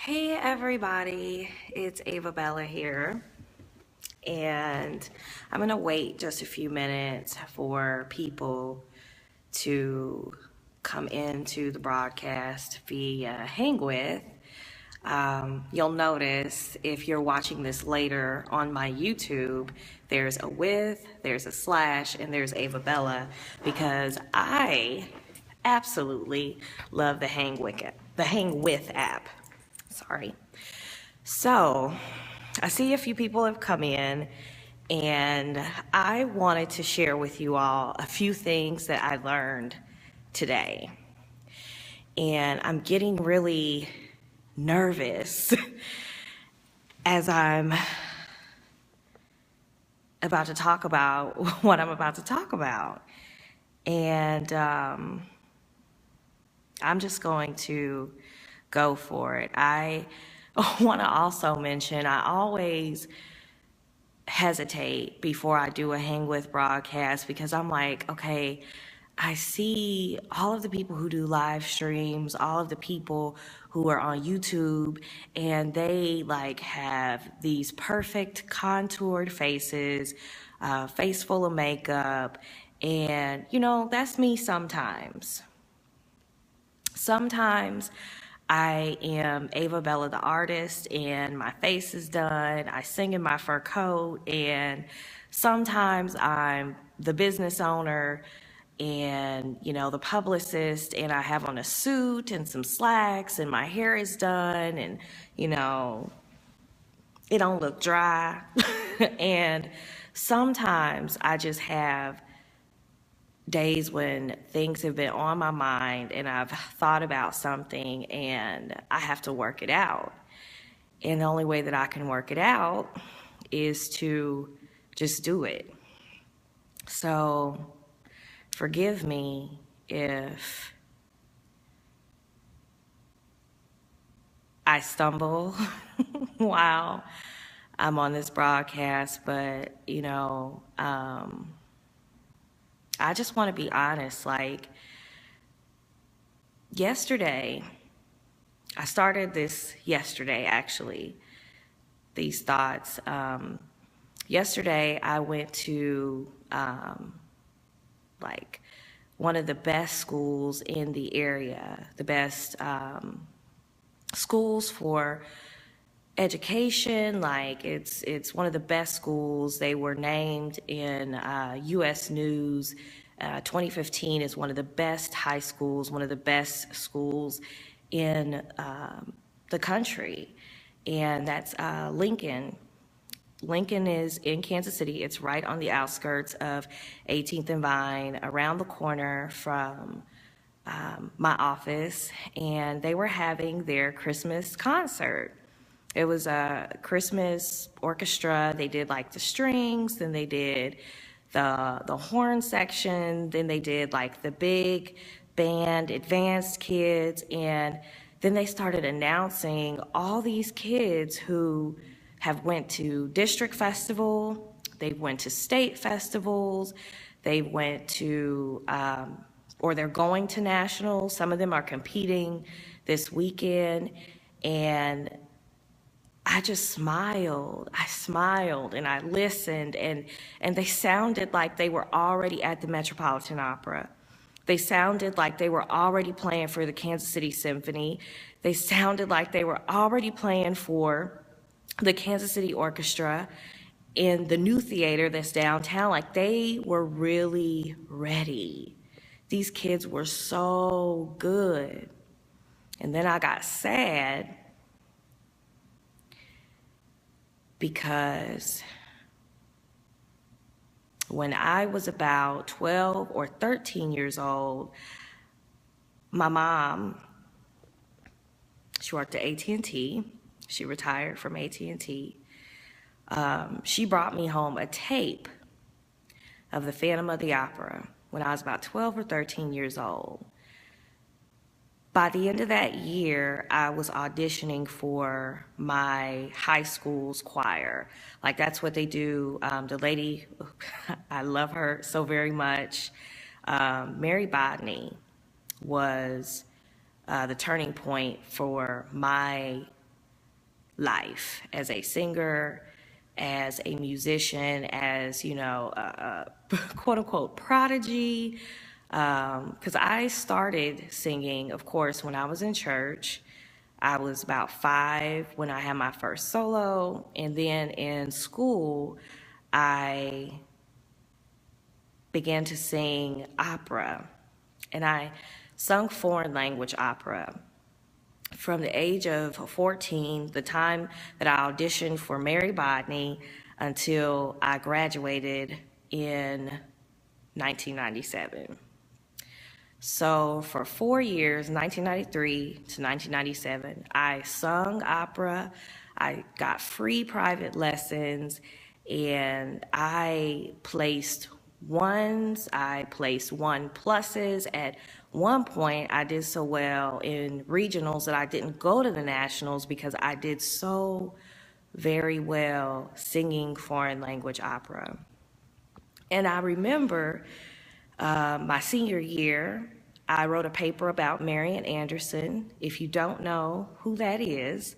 Hey everybody, it's AvaBella here, and I'm gonna wait just a few minutes for people to come into the broadcast via Hang With. You'll notice if you're watching this later on my YouTube, there's a with, there's a slash, and there's AvaBella because I absolutely love the Hang With app. Sorry. So, I see a few people have come in, and I wanted to share with you all a few things that I learned today. And I'm getting really nervous as I'm about to talk about what I'm about to talk about. And I'm just going to go for it. I want to also mention I always hesitate before I do a Hang With broadcast because I'm like, okay, I see all of the people who do live streams, all of the people who are on YouTube, and they like have these perfect contoured faces, face full of makeup, and that's me sometimes. Sometimes I am AvaBella the artist and my face is done. I sing in my fur coat, and sometimes I'm the business owner and the publicist, and I have on a suit and some slacks and my hair is done, and it don't look dry. And sometimes I just have days when things have been on my mind and I've thought about something and I have to work it out. And the only way that I can work it out is to just do it. So forgive me if I stumble while I'm on this broadcast, but I just want to be honest. Like yesterday, I started this yesterday, actually, these thoughts. Yesterday, I went to like one of the best schools in the area, the best schools for education. Like it's one of the best schools. They were named in U.S. News 2015 as one of the best high schools, one of the best schools in the country, and that's Lincoln. Lincoln is in Kansas City. It's right on the outskirts of 18th and Vine, around the corner from my office, and they were having their Christmas concert. It was a Christmas orchestra. They did like the strings, then they did the horn section, then they did like the big band, advanced kids, and then they started announcing all these kids who have went to district festival, they went to state festivals, they went to, or they're going to nationals. Some of them are competing this weekend, and I just smiled. I smiled and I listened, and they sounded like they were already at the Metropolitan Opera. They sounded like they were already playing for the Kansas City Symphony. They sounded like they were already playing for the Kansas City Orchestra in the new theater that's downtown. Like they were really ready. These kids were so good. And then I got sad because when I was about 12 or 13 years old, my mom, she worked at AT&T. She retired from AT&T. She brought me home a tape of the Phantom of the Opera when I was about 12 or 13 years old. By the end of that year, I was auditioning for my high school's choir. Like that's what they do. The lady, I love her so very much. Mary Bodney was the turning point for my life as a singer, as a musician, as, a quote unquote prodigy. Because I started singing, of course, when I was in church. I was about 5 when I had my first solo, and then in school, I began to sing opera, and I sung foreign language opera from the age of 14, the time that I auditioned for Mary Bodney, until I graduated in 1997. So for 4 years, 1993 to 1997, I sung opera. I got free private lessons, and I placed ones, I placed 1+s. At one point, I did so well in regionals that I didn't go to the nationals because I did so very well singing foreign language opera. And I remember my senior year, I wrote a paper about Marian Anderson. If you don't know who that is,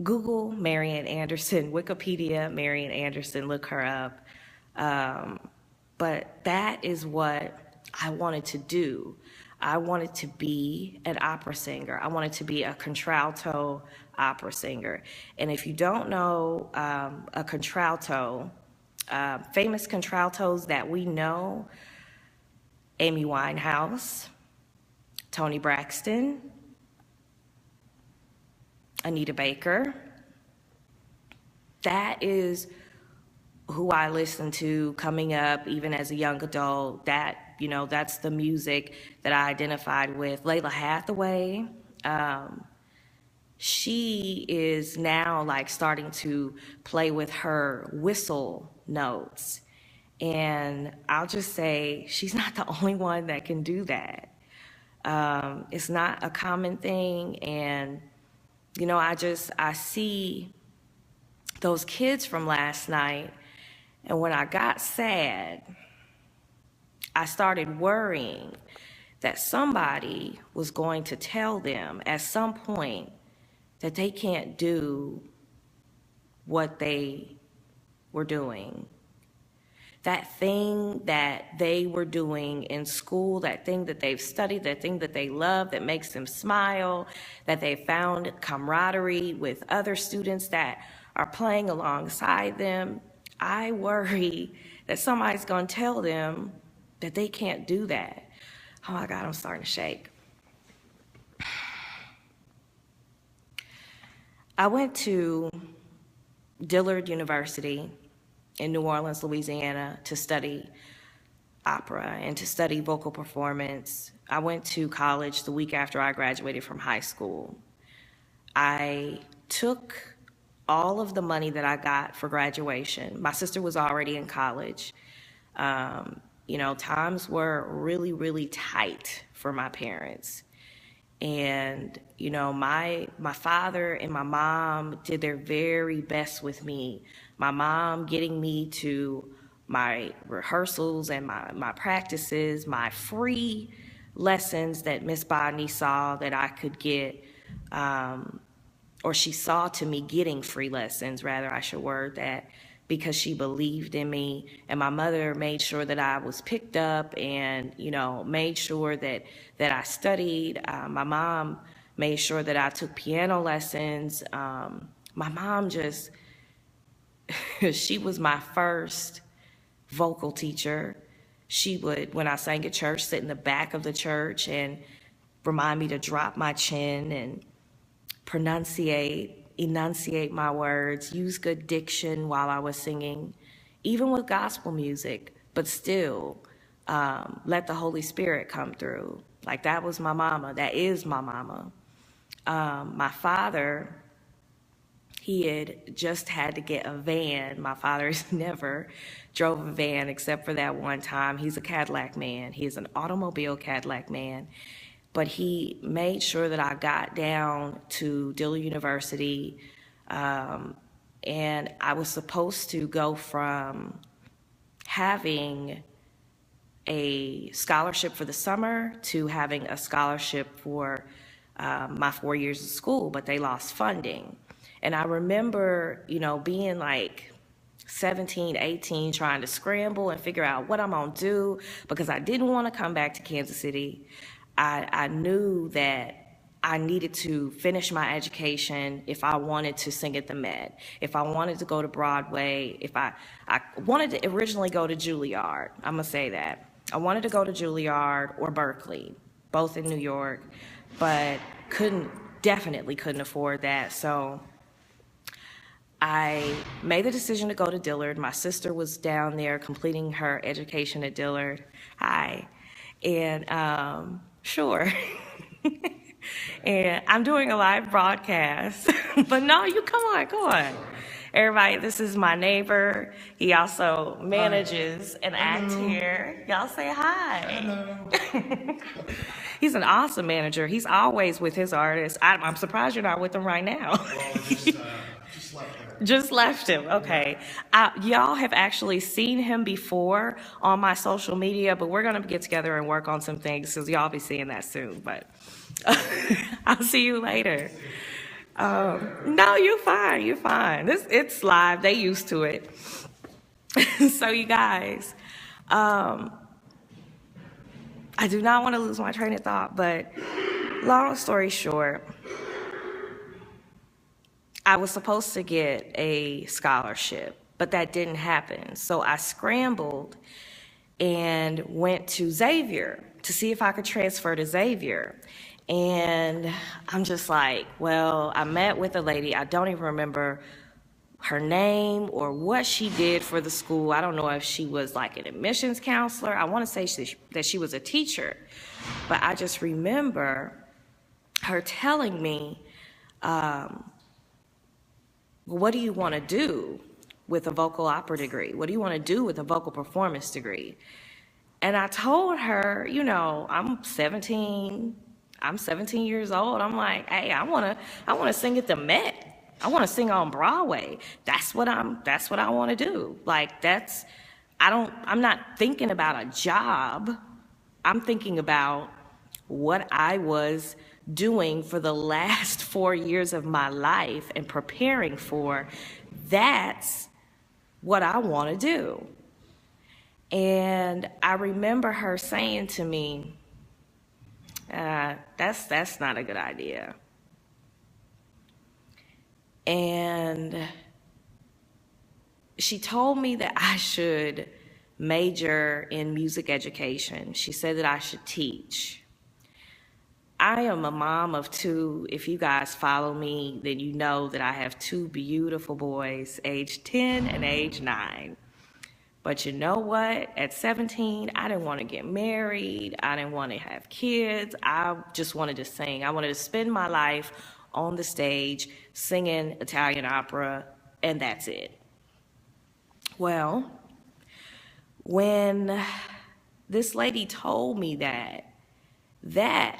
Google Marian Anderson, Wikipedia Marian Anderson, look her up. But that is what I wanted to do. I wanted to be an opera singer. I wanted to be a contralto opera singer. And if you don't know a contralto, famous contraltos that we know: Amy Winehouse, Toni Braxton, Anita Baker. That is who I listened to coming up, even as a young adult. That's the music that I identified with. Layla Hathaway, she is now like starting to play with her whistle notes. And I'll just say, she's not the only one that can do that. It's not a common thing. And, I see those kids from last night, and when I got sad, I started worrying that somebody was going to tell them at some point that they can't do what they were doing. That thing that they were doing in school, that thing that they've studied, that thing that they love, that makes them smile, that they found camaraderie with other students that are playing alongside them. I worry that somebody's going to tell them that they can't do that. Oh my God, I'm starting to shake. I went to Dillard University in New Orleans, Louisiana, to study opera and to study vocal performance. I went to college the week after I graduated from high school. I took all of the money that I got for graduation. My sister was already in college. Times were really, really tight for my parents. And, my father and my mom did their very best with me. My mom getting me to my rehearsals and my practices, my free lessons that Miss Bodney saw that I could get, or she saw to me getting free lessons, rather I should word that, because she believed in me. And my mother made sure that I was picked up and, made sure that I studied. My mom made sure that I took piano lessons. My mom just, she was my first vocal teacher. She would, when I sang at church, sit in the back of the church and remind me to drop my chin and enunciate my words, use good diction while I was singing, even with gospel music, but still let the Holy Spirit come through. Like, that was my mama. That is my mama. My father, he had just had to get a van. My father's never drove a van except for that one time. He's a Cadillac man. He is an automobile Cadillac man. But he made sure that I got down to Dillard University, and I was supposed to go from having a scholarship for the summer to having a scholarship for my 4 years of school, but they lost funding. And I remember, being like 17, 18, trying to scramble and figure out what I'm gonna do because I didn't want to come back to Kansas City. I knew that I needed to finish my education if I wanted to sing at the Met, if I wanted to go to Broadway, if I wanted to originally go to Juilliard. I'm gonna say that. I wanted to go to Juilliard or Berkeley, both in New York, but definitely couldn't afford that. So I made the decision to go to Dillard. My sister was down there completing her education at Dillard. Hi. And sure. And I'm doing a live broadcast. But no, come on. Everybody, this is my neighbor. He also manages an act here. Y'all say hi. Hello. He's an awesome manager. He's always with his artists. I'm surprised you're not with him right now. Well, just left him. Just left him, okay. Y'all have actually seen him before on my social media, but we're gonna get together and work on some things, because y'all be seeing that soon, but I'll see you later. No, you're fine. It's live, they used to it. So you guys, I do not want to lose my train of thought, but long story short, I was supposed to get a scholarship, but that didn't happen. So I scrambled and went to Xavier to see if I could transfer to Xavier. And I'm just like, well, I met with a lady. I don't even remember her name or what she did for the school. I don't know if she was like an admissions counselor. I want to say that she was a teacher. But I just remember her telling me, what do you want to do with a vocal opera degree? What do you want to do with a vocal performance degree? And I told her, I'm 17 years old. I'm like, hey, I want to sing at the Met. I want to sing on Broadway. That's what I want to do. Like, I'm not thinking about a job. I'm thinking about what I was doing for the last 4 years of my life and preparing for. That's what I want to do. And I remember her saying to me, that's not a good idea. And she told me that I should major in music education. She said that I should teach. I am a mom of two. If you guys follow me, then you know that I have two beautiful boys, age 10 and age 9. But you know what? At 17, I didn't want to get married. I didn't want to have kids. I just wanted to sing. I wanted to spend my life on the stage singing Italian opera, and that's it. Well, when this lady told me that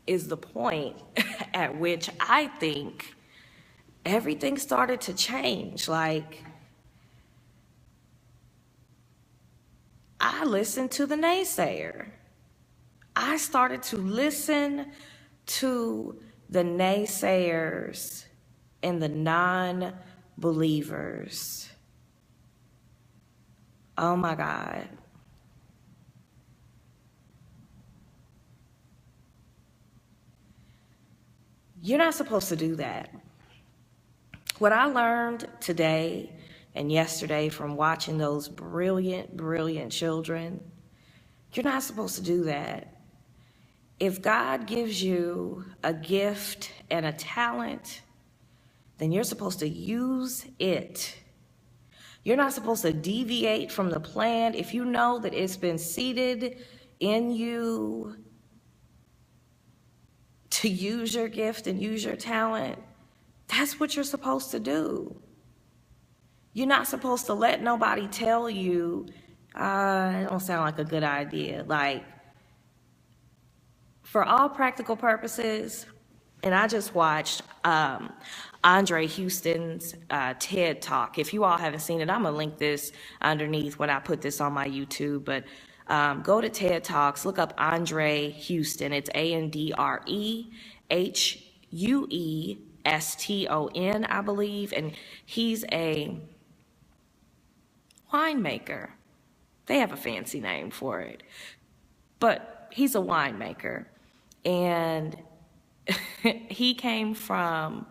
is the point at which I think everything started to change. Like, I listened to the naysayer. I started to listen to the naysayers and the non-believers. Oh my God. You're not supposed to do that. What I learned today and yesterday from watching those brilliant, brilliant children, you're not supposed to do that. If God gives you a gift and a talent, then you're supposed to use it. You're not supposed to deviate from the plan. If you know that it's been seeded in you to use your gift and use your talent, that's what you're supposed to do. You're not supposed to let nobody tell you, it don't sound like a good idea. Like, for all practical purposes, and I just watched Andre Houston's TED Talk. If you all haven't seen it, I'm gonna link this underneath when I put this on my YouTube, but go to TED Talks, look up Andre Houston. It's AndreHueston. Ston, I believe, and he's a winemaker. They have a fancy name for it, but he's a winemaker. And he came from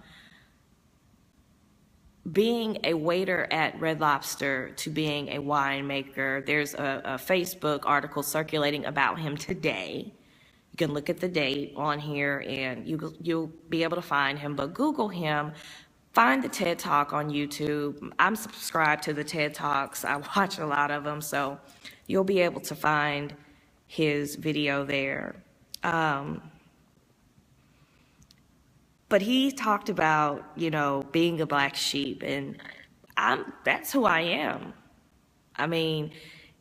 being a waiter at Red Lobster to being a winemaker. There's a Facebook article circulating about him today. You can look at the date on here and you'll be able to find him, but Google him. Find the TED Talk on YouTube. I'm subscribed to the TED Talks. I watch a lot of them, so you'll be able to find his video there. But he talked about, being a black sheep, and that's who I am. I mean,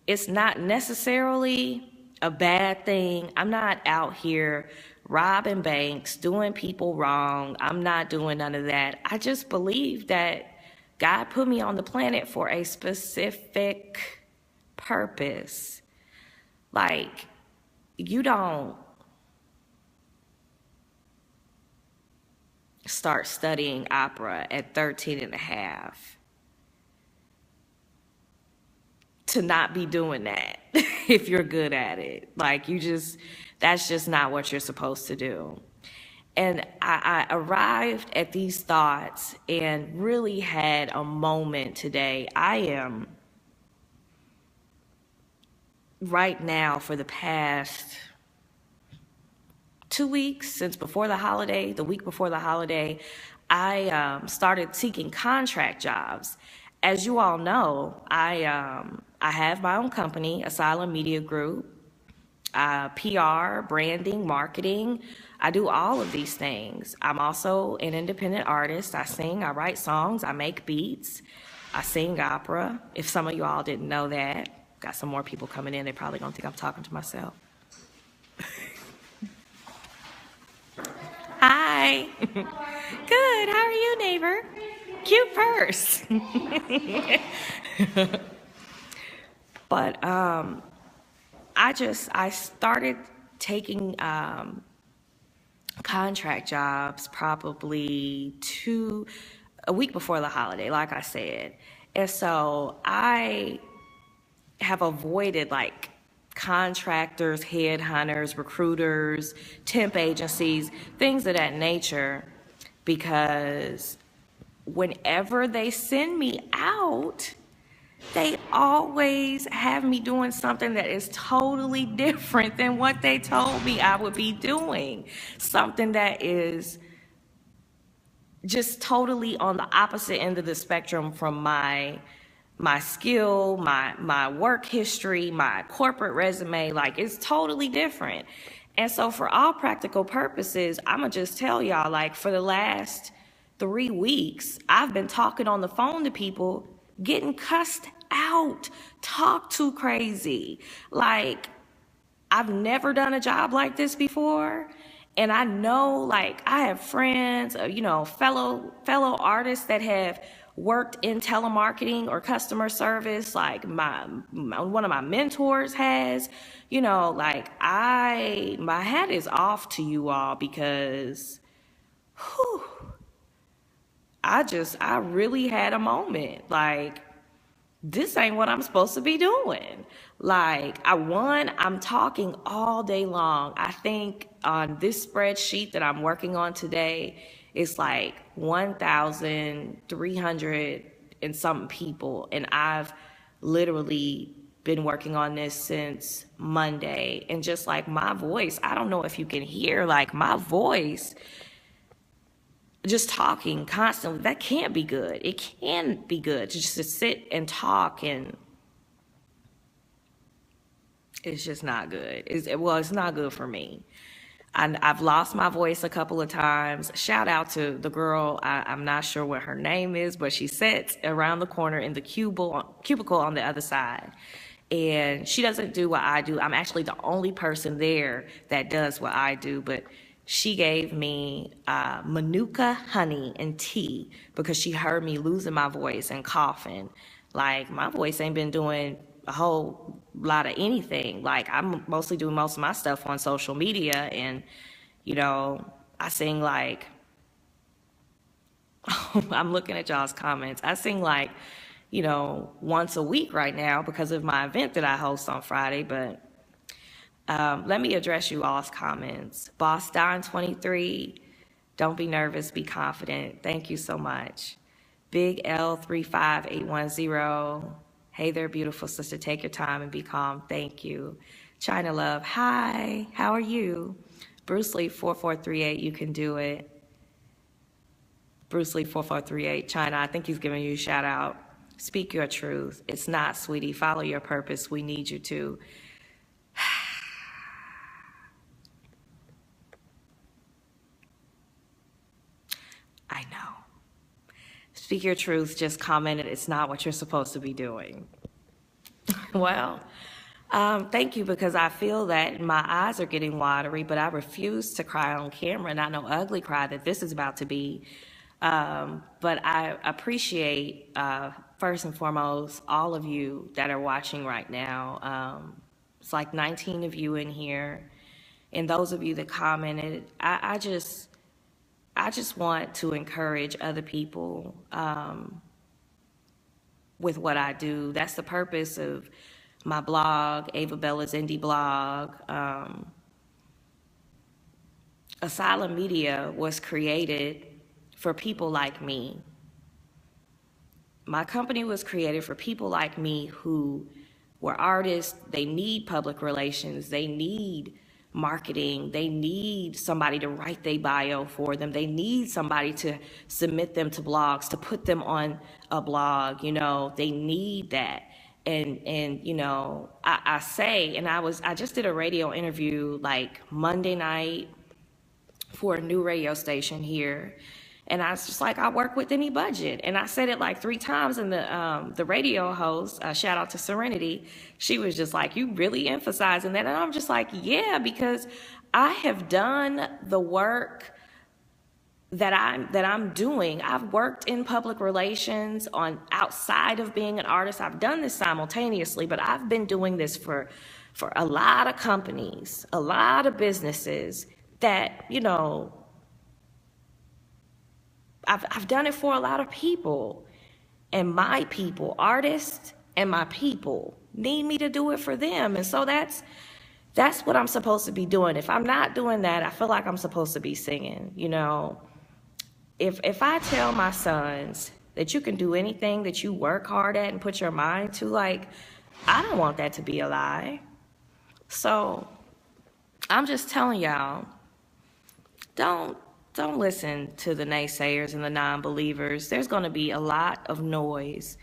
it's not necessarily a bad thing. I'm not out here robbing banks, doing people wrong. I'm not doing none of that. I just believe that God put me on the planet for a specific purpose. Like, you don't start studying opera at 13 and a half to not be doing that if you're good at it. Like, that's just not what you're supposed to do. And I arrived at these thoughts and really had a moment today. I am right now, for the past 2 weeks, since before the holiday, the week before the holiday, I started seeking contract jobs. As you all know, I have my own company, Asylum Media Group, PR, branding, marketing. I do all of these things. I'm also an independent artist. I sing, I write songs, I make beats, I sing opera. If some of you all didn't know that, got some more people coming in. They probably don't think I'm talking to myself. Hi. Good. How are you, neighbor? Cute purse. But I started taking contract jobs probably a week before the holiday, like I said. And so I have avoided like contractors, headhunters, recruiters, temp agencies, things of that nature, because whenever they send me out, they always have me doing something that is totally different than what they told me I would be doing. Something that is just totally on the opposite end of the spectrum from my skill, my work history, my corporate resume. Like, it's totally different. And so for all practical purposes, I'm gonna just tell y'all, like, for the last 3 weeks, I've been talking on the phone to people, getting cussed out, talk too crazy. Like, I've never done a job like this before. And I know, like, I have friends, fellow artists that have worked in telemarketing or customer service. Like one of my mentors has, like, my hat is off to you all, because I really had a moment. Like, this ain't what I'm supposed to be doing. Like, I'm talking all day long. I think on this spreadsheet that I'm working on today, it's like 1,300 and something people. And I've literally been working on this since Monday. And just like my voice, I don't know if you can hear, like, my voice, just talking constantly, that can't be good. It can be good to just to sit and talk, and it's just not good. It's not good for me. I've lost my voice a couple of times. Shout out to the girl, I'm not sure what her name is, but she sits around the corner in the cubicle on the other side. And she doesn't do what I do. I'm actually the only person there that does what I do, but she gave me Manuka honey and tea because she heard me losing my voice and coughing. Like, my voice ain't been doing a whole lot of anything. Like, I'm mostly doing most of my stuff on social media, and I sing like I'm looking at y'all's comments. I sing like, once a week right now because of my event that I host on Friday, but let me address you all's comments. Boss Don 23, don't be nervous, be confident. Thank you so much. Big L 35810, hey there, beautiful sister, take your time and be calm. Thank you. China Love, hi, how are you? Bruce Lee 4438, you can do it. Bruce Lee 4438, China, I think he's giving you a shout out. Speak your truth. It's not, sweetie. Follow your purpose. We need you to. I know. Speak your truth just commented it's not what you're supposed to be doing. Well, thank you, because I feel that my eyes are getting watery, but I refuse to cry on camera, not no ugly cry that this is about to be. But I appreciate, first and foremost, all of you that are watching right now. It's like 19 of you in here. And those of you that commented, I just want to encourage other people with what I do. That's the purpose of my blog, AvaBella's Indie Blog. Asylum Media was created for people like me. My company was created for people like me who were artists. They need public relations. They need marketing. They need somebody to write their bio for them. They need somebody to submit them to blogs, to put them on a blog. They need that. And I say, and I just did a radio interview like Monday night for a new radio station here. And I was just like, I work with any budget. And I said it like 3 times, and the radio host, shout out to Serenity, she was just like, you really emphasizing that? And I'm just like, yeah, because I have done the work that I'm doing. I've worked in public relations on outside of being an artist. I've done this simultaneously, but I've been doing this for a lot of companies, a lot of businesses that, I've done it for a lot of people, and my people, artists and my people, need me to do it for them. And so that's what I'm supposed to be doing. If I'm not doing that, I feel like I'm supposed to be singing. If I tell my sons that you can do anything that you work hard at and put your mind to, like, I don't want that to be a lie. So I'm just telling y'all, don't listen to the naysayers and the non-believers. There's going to be a lot of noise.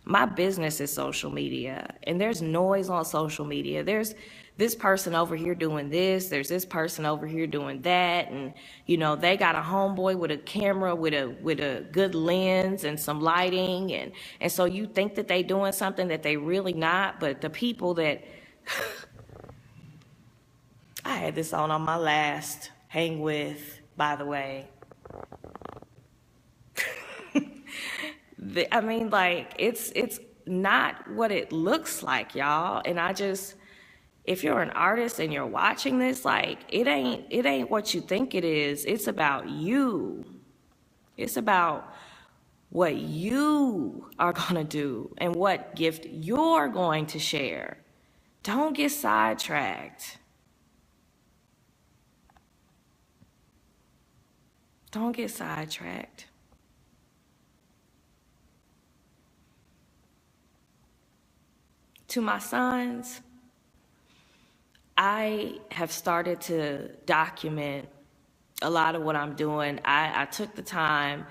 My business is social media, and there's noise on social media. There's this person over here doing this. There's this person over here doing that. And, they got a homeboy with a camera with a good lens and some lighting. And so you think that they doing something that they really not. But the people that I had this on my last hang with, by the way. It's not what it looks like, y'all. And if you're an artist and you're watching this, like, it ain't what you think it is. It's about you. It's about what you are gonna do and what gift you're going to share. Don't get sidetracked. Don't get sidetracked. To my sons, I have started to document a lot of what I'm doing. I took the time,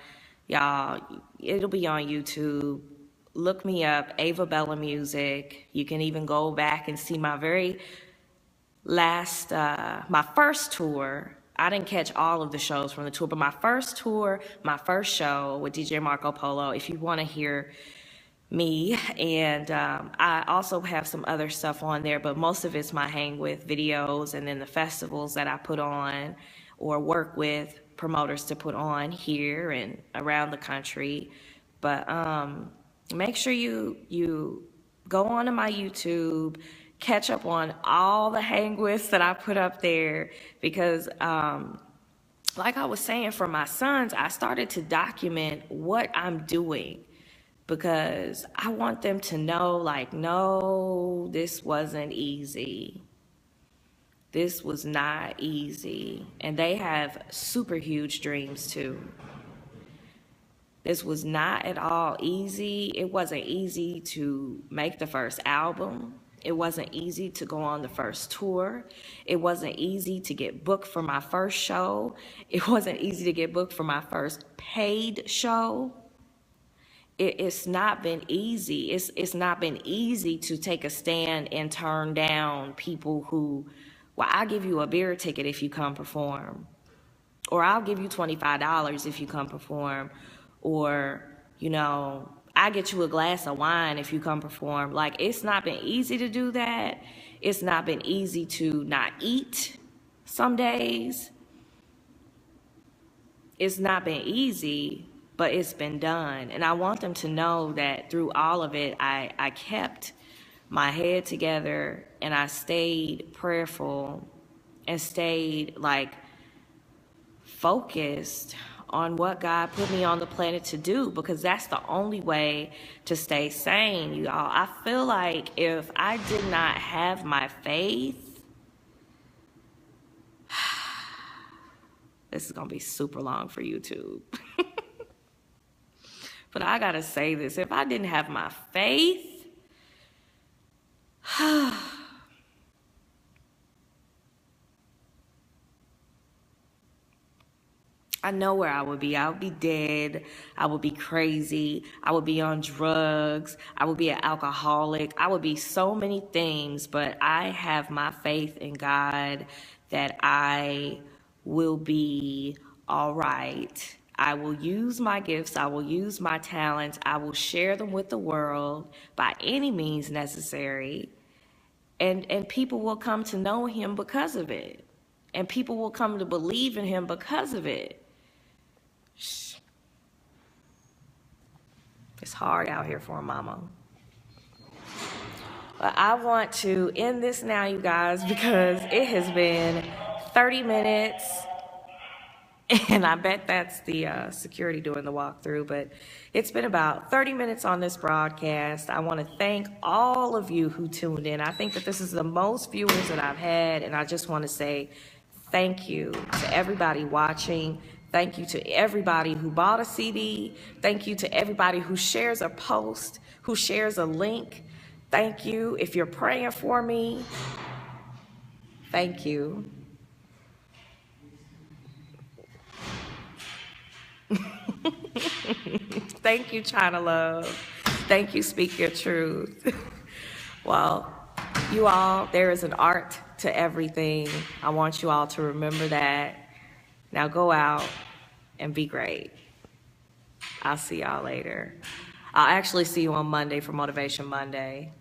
y'all, it'll be on YouTube. Look me up, AvaBella Music. You can even go back and see my very last, my first tour. I didn't catch all of the shows from the tour, but my first tour, my first show with DJ Marco Polo, if you want to hear me. And I also have some other stuff on there, but most of it's my hang with videos and then the festivals that I put on or work with promoters to put on here and around the country. But make sure you go onto my YouTube, catch up on all the hang withs that I put up there, because like I was saying, for my sons, I started to document what I'm doing because I want them to know, like, no, this wasn't easy. This was not easy. And they have super huge dreams too. This was not at all easy. It wasn't easy to make the first album. It wasn't easy to go on the first tour. It wasn't easy to get booked for my first show. It wasn't easy to get booked for my first paid show. It's not been easy. It's not been easy to take a stand and turn down people who, well, I'll give you a beer ticket if you come perform. Or I'll give you $25 if you come perform. Or, I get you a glass of wine if you come perform. Like, it's not been easy to do that. It's not been easy to not eat some days. It's not been easy, but it's been done. And I want them to know that through all of it, I kept my head together and I stayed prayerful and stayed focused on what God put me on the planet to do, because that's the only way to stay sane, you all. I feel like if I did not have my faith, this is gonna be super long for YouTube. But I gotta say this, if I didn't have my faith, I know where I would be. I would be dead. I would be crazy. I would be on drugs. I would be an alcoholic. I would be so many things, but I have my faith in God that I will be all right. I will use my gifts. I will use my talents. I will share them with the world by any means necessary. And people will come to know him because of it. And people will come to believe in him because of it. It's hard out here for a mama. But I want to end this now, you guys, because it has been 30 minutes. And I bet that's the security doing the walkthrough, but it's been about 30 minutes on this broadcast. I want to thank all of you who tuned in. I think that this is the most viewers that I've had, and I just want to say thank you to everybody watching. Thank you to everybody who bought a CD. Thank you to everybody who shares a post, who shares a link. Thank you. If you're praying for me, thank you. Thank you, China Love. Thank you, Speak Your Truth. Well, you all, there is an art to everything. I want you all to remember that. Now go out and be great. I'll see y'all later. I'll actually see you on Monday for Motivation Monday.